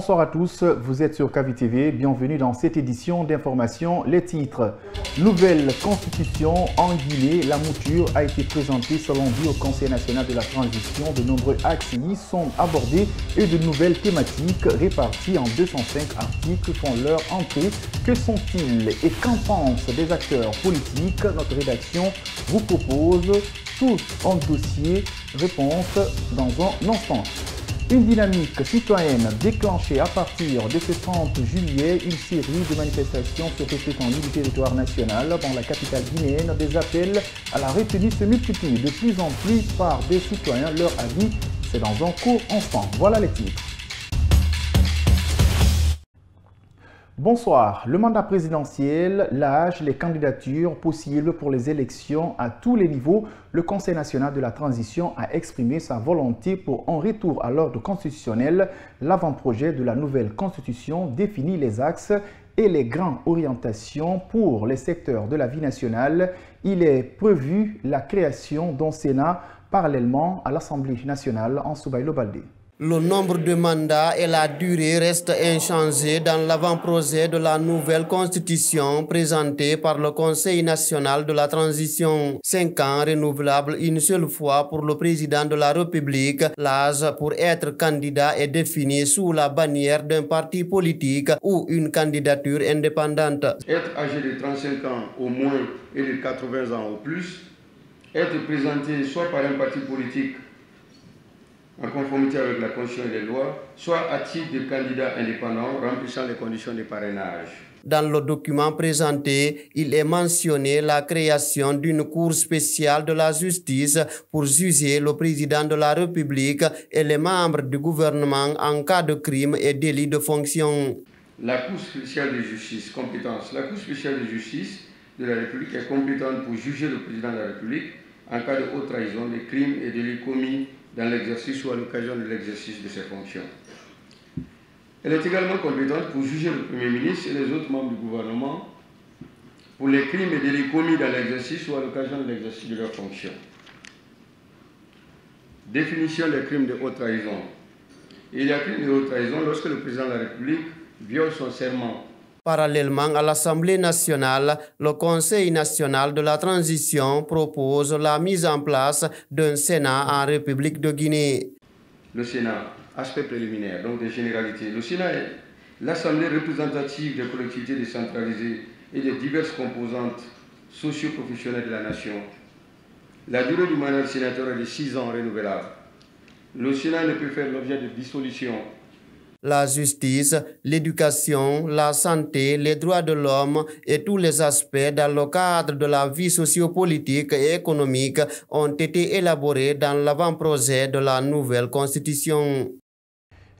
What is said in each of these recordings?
Bonsoir à tous, vous êtes sur KVTV, bienvenue dans cette édition d'information. Les titres: nouvelle constitution en Guinée, la mouture a été présentée ce lundi au Conseil national de la transition. De nombreux axes y sont abordés et de nouvelles thématiques réparties en 205 articles font leur entrée. Que sont-ils et qu'en pensent des acteurs politiques? Notre rédaction vous propose tout un dossier réponse dans un instant. Une dynamique citoyenne déclenchée à partir de ce 30 juillet, une série de manifestations sur toute l'étendue du territoire national. Dans la capitale guinéenne, des appels à la retenue se multiplient de plus en plus par des citoyens. Leur avis, c'est dans un court instant. Voilà les titres. Bonsoir. Le mandat présidentiel, l'âge, les candidatures possibles pour les élections à tous les niveaux. Le Conseil national de la transition a exprimé sa volonté pour un retour à l'ordre constitutionnel. L'avant-projet de la nouvelle constitution définit les axes et les grandes orientations pour les secteurs de la vie nationale. Il est prévu la création d'un Sénat parallèlement à l'Assemblée nationale en Soubaïlo-Baldé. Le nombre de mandats et la durée restent inchangés dans l'avant-projet de la nouvelle constitution présentée par le Conseil national de la transition. 5 ans renouvelables une seule fois pour le président de la République. L'âge pour être candidat est défini sous la bannière d'un parti politique ou une candidature indépendante. Être âgé de 35 ans au moins et de 80 ans au plus. Être présenté soit par un parti politique en conformité avec la Constitution et les lois, soit à titre de candidat indépendant remplissant les conditions de parrainage. Dans le document présenté, il est mentionné la création d'une cour spéciale de la justice pour juger le président de la République et les membres du gouvernement en cas de crime et délit de fonction. La Cour spéciale de justice, compétence. La Cour spéciale de justice de la République est compétente pour juger le président de la République en cas de haute trahison, de crimes et délits commis dans l'exercice ou à l'occasion de l'exercice de ses fonctions. Elle est également compétente pour juger le Premier ministre et les autres membres du gouvernement pour les crimes et délits commis dans l'exercice ou à l'occasion de l'exercice de leurs fonctions. Définition des crimes de haute trahison. Il y a crime de haute trahison lorsque le président de la République viole son serment. Parallèlement à l'Assemblée nationale, le Conseil national de la transition propose la mise en place d'un Sénat en République de Guinée. Le Sénat, aspect préliminaire, donc des généralités. Le Sénat est l'Assemblée représentative des collectivités décentralisées et des diverses composantes socio-professionnelles de la nation. La durée du mandat sénateur est de 6 ans renouvelable. Le Sénat ne peut faire l'objet de dissolution. La justice, l'éducation, la santé, les droits de l'homme et tous les aspects dans le cadre de la vie sociopolitique et économique ont été élaborés dans l'avant-projet de la nouvelle constitution.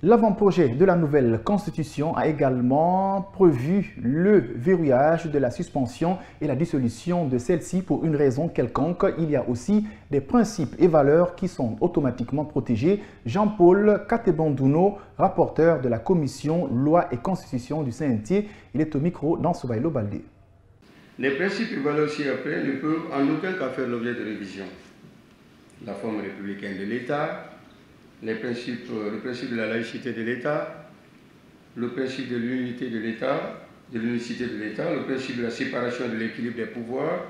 L'avant-projet de la nouvelle constitution a également prévu le verrouillage de la suspension et la dissolution de celle-ci pour une raison quelconque. Il y a aussi des principes et valeurs qui sont automatiquement protégés. Jean-Paul Katebandouno, rapporteur de la commission Loi et Constitution du CNT, il est au micro dans Soubaïlo Baldé. Les principes et valeurs ci-après ne peuvent en aucun cas faire l'objet de révision. La forme républicaine de l'État, le principe de la laïcité de l'État, le principe de l'unité de l'État, de l'unicité de l'État, le principe de la séparation de l'équilibre des pouvoirs,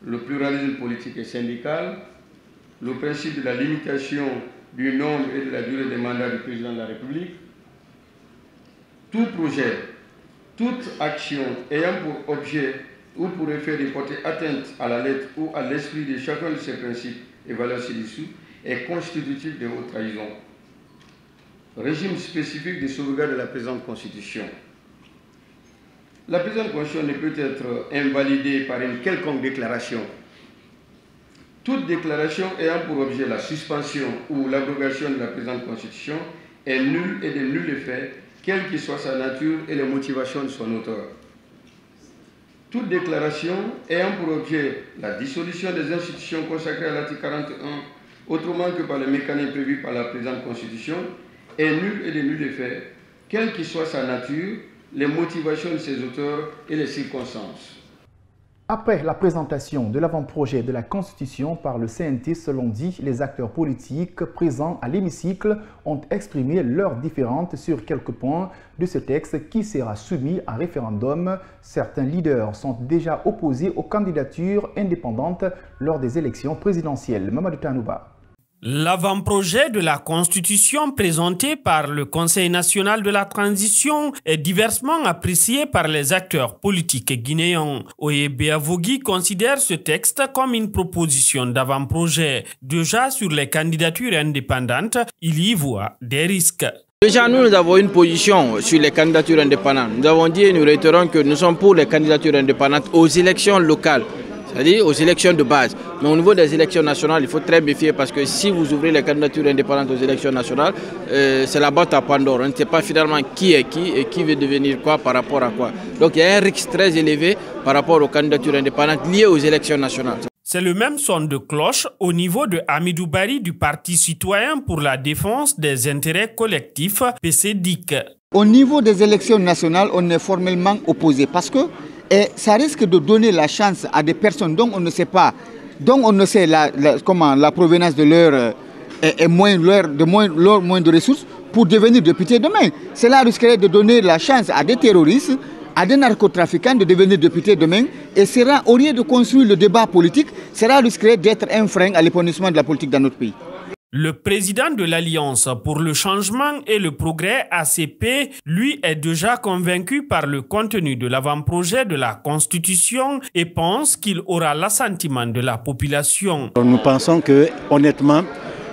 le pluralisme politique et syndical, le principe de la limitation du nombre et de la durée des mandats du président de la République. Tout projet, toute action ayant pour objet ou pour effet de porter atteinte à la lettre ou à l'esprit de chacun de ces principes et valeurs ci-dessous est constitutif de haute trahison. Régime spécifique de sauvegarde de la présente Constitution. La présente Constitution ne peut être invalidée par une quelconque déclaration. Toute déclaration ayant pour objet la suspension ou l'abrogation de la présente Constitution est nulle et de nul effet, quelle que soit sa nature et les motivations de son auteur. Toute déclaration ayant pour objet la dissolution des institutions consacrées à l'article 41, autrement que par le mécanisme prévu par la présente Constitution, est nulle et de nul effet, quelle que soit sa nature, les motivations de ses auteurs et les circonstances. Après la présentation de l'avant-projet de la Constitution par le CNT, selon dit, les acteurs politiques présents à l'hémicycle ont exprimé leurs différentes sur quelques points de ce texte qui sera soumis à référendum. Certains leaders sont déjà opposés aux candidatures indépendantes lors des élections présidentielles. Mamadou Tanouba. L'avant-projet de la Constitution présenté par le Conseil national de la transition est diversement apprécié par les acteurs politiques guinéens. Oyebe Avogui considère ce texte comme une proposition d'avant-projet. Déjà sur les candidatures indépendantes, il y voit des risques. Déjà, nous avons une position sur les candidatures indépendantes. Nous avons dit et nous réitérons que nous sommes pour les candidatures indépendantes aux élections locales. C'est-à-dire aux élections de base. Mais au niveau des élections nationales, il faut très méfier parce que si vous ouvrez les candidatures indépendantes aux élections nationales, c'est la boîte à Pandore. On ne sait pas finalement qui est qui et qui veut devenir quoi par rapport à quoi. Donc il y a un risque très élevé par rapport aux candidatures indépendantes liées aux élections nationales. C'est le même son de cloche au niveau de Hamidou Bari du Parti citoyen pour la défense des intérêts collectifs, PCDIC. Au niveau des élections nationales, on est formellement opposé parce que ça risque de donner la chance à des personnes dont on ne sait pas, dont on ne sait la provenance de leur moins de ressources pour devenir député demain. Cela risquerait de donner la chance à des terroristes, à des narcotrafiquants de devenir députés demain et sera, au lieu de construire le débat politique, cela risquerait d'être un frein à l'épanouissement de la politique dans notre pays. Le président de l'Alliance pour le changement et le progrès ACP, lui, est déjà convaincu par le contenu de l'avant-projet de la Constitution et pense qu'il aura l'assentiment de la population. Nous pensons que, honnêtement,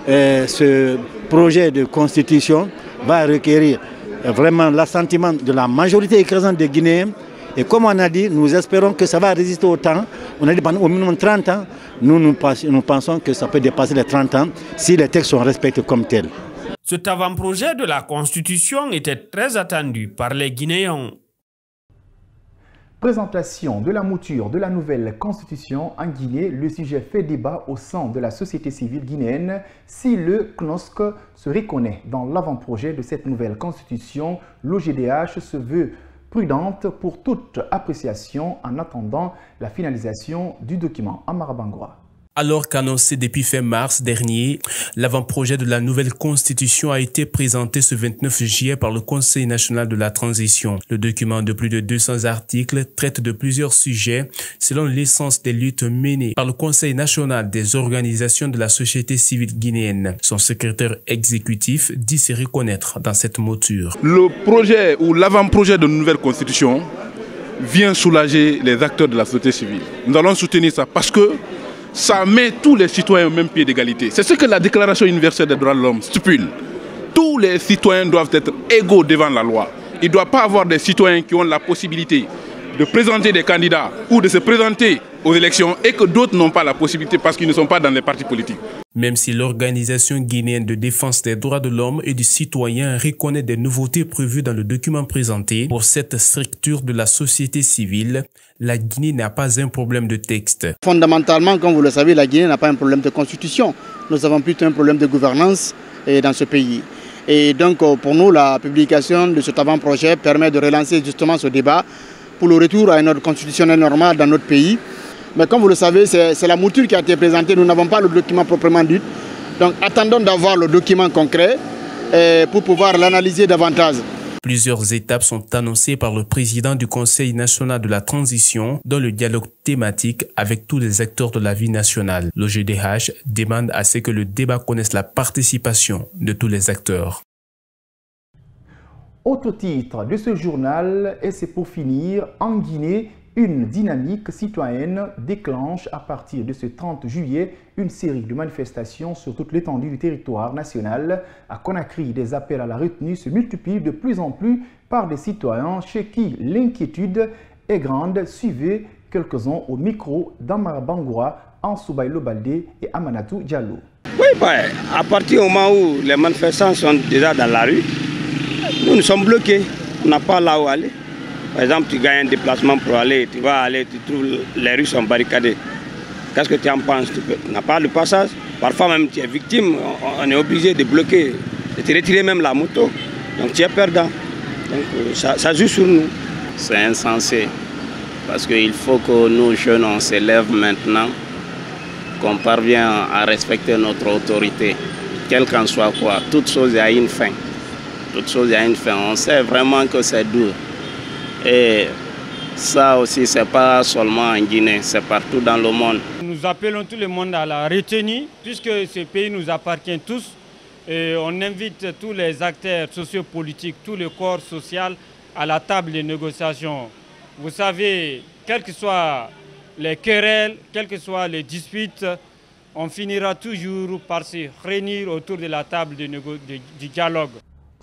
ce projet de Constitution va requérir vraiment l'assentiment de la majorité écrasante des Guinéens. Et comme on a dit, nous espérons que ça va résister au temps. On a dit pendant au minimum 30 ans. Nous pensons que ça peut dépasser les 30 ans si les textes sont respectés comme tels. Cet avant-projet de la Constitution était très attendu par les Guinéens. Présentation de la mouture de la nouvelle Constitution en Guinée, le sujet fait débat au sein de la société civile guinéenne. Si le CNOSC se reconnaît dans l'avant-projet de cette nouvelle Constitution, l'OGDH se veut prudente pour toute appréciation en attendant la finalisation du document. Amara Bangoua. Alors qu'annoncé depuis fin mars dernier, l'avant-projet de la nouvelle Constitution a été présenté ce 29 juillet par le Conseil national de la transition. Le document de plus de 200 articles traite de plusieurs sujets selon l'essence des luttes menées par le Conseil national des organisations de la société civile guinéenne. Son secrétaire exécutif dit se reconnaître dans cette mouture. Le projet ou l'avant-projet de nouvelle Constitution vient soulager les acteurs de la société civile. Nous allons soutenir ça parce que ça met tous les citoyens au même pied d'égalité. C'est ce que la Déclaration universelle des droits de l'homme stipule. Tous les citoyens doivent être égaux devant la loi. Il ne doit pas y avoir des citoyens qui ont la possibilité de présenter des candidats ou de se présenter aux élections et que d'autres n'ont pas la possibilité parce qu'ils ne sont pas dans les partis politiques. Même si l'Organisation guinéenne de défense des droits de l'homme et du citoyen reconnaît des nouveautés prévues dans le document présenté, pour cette structure de la société civile, la Guinée n'a pas un problème de texte. Fondamentalement, comme vous le savez, la Guinée n'a pas un problème de constitution. Nous avons plutôt un problème de gouvernance dans ce pays. Et donc, pour nous, la publication de cet avant-projet permet de relancer justement ce débat pour le retour à un ordre constitutionnel normal dans notre pays. Mais comme vous le savez, c'est la mouture qui a été présentée. Nous n'avons pas le document proprement dit. Donc attendons d'avoir le document concret pour pouvoir l'analyser davantage. Plusieurs étapes sont annoncées par le président du Conseil national de la transition dans le dialogue thématique avec tous les acteurs de la vie nationale. L'OGDH demande à ce que le débat connaisse la participation de tous les acteurs. Autre titre de ce journal, et c'est pour finir, en Guinée, une dynamique citoyenne déclenche à partir de ce 30 juillet une série de manifestations sur toute l'étendue du territoire national. À Conakry, des appels à la retenue se multiplient de plus en plus par des citoyens chez qui l'inquiétude est grande. Suivez quelques-uns au micro d'Amara Bangoua, Ansoubaï Lobaldé et Amanatou Diallo. Oui, à partir du moment où les manifestants sont déjà dans la rue, nous sommes bloqués, on n'a pas là où aller. Par exemple, tu gagnes un déplacement pour aller, tu vas aller, tu trouves les rues sont barricadées. Qu'est-ce que tu en penses? Tu n'as pas de passage. Parfois même tu es victime, on est obligé de bloquer, de te retirer même la moto. Donc tu es perdant. Donc ça joue sur nous. C'est insensé. Parce qu'il faut que nous, jeunes, on s'élève maintenant, qu'on parvienne à respecter notre autorité, quel qu'en soit quoi. Toute chose a une fin. Toute chose a une fin. On sait vraiment que c'est dur. Et ça aussi, ce n'est pas seulement en Guinée, c'est partout dans le monde. Nous appelons tout le monde à la retenue, puisque ce pays nous appartient tous. Et on invite tous les acteurs sociopolitiques, tout le corps social à la table de négociation. Vous savez, quelles que soient les querelles, quelles que soient les disputes, on finira toujours par se réunir autour de la table du dialogue.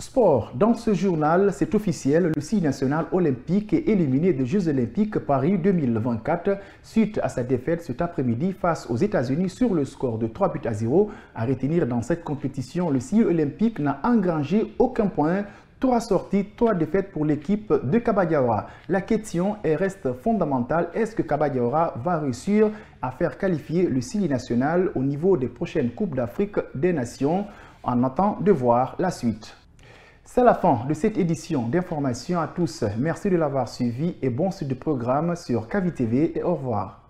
Sport. Dans ce journal, c'est officiel, le CIE national olympique est éliminé des Jeux olympiques Paris 2024 suite à sa défaite cet après-midi face aux États-Unis sur le score de 3-0. À retenir dans cette compétition, le CIE olympique n'a engrangé aucun point. 3 sorties, 3 défaites pour l'équipe de Kaba Diawara. La question reste fondamentale. Est-ce que Kaba Diawara va réussir à faire qualifier le CIE national au niveau des prochaines Coupes d'Afrique des Nations? En attendant de voir la suite. C'est la fin de cette édition d'information à tous. Merci de l'avoir suivi et bon suite de programme sur KVTV et au revoir.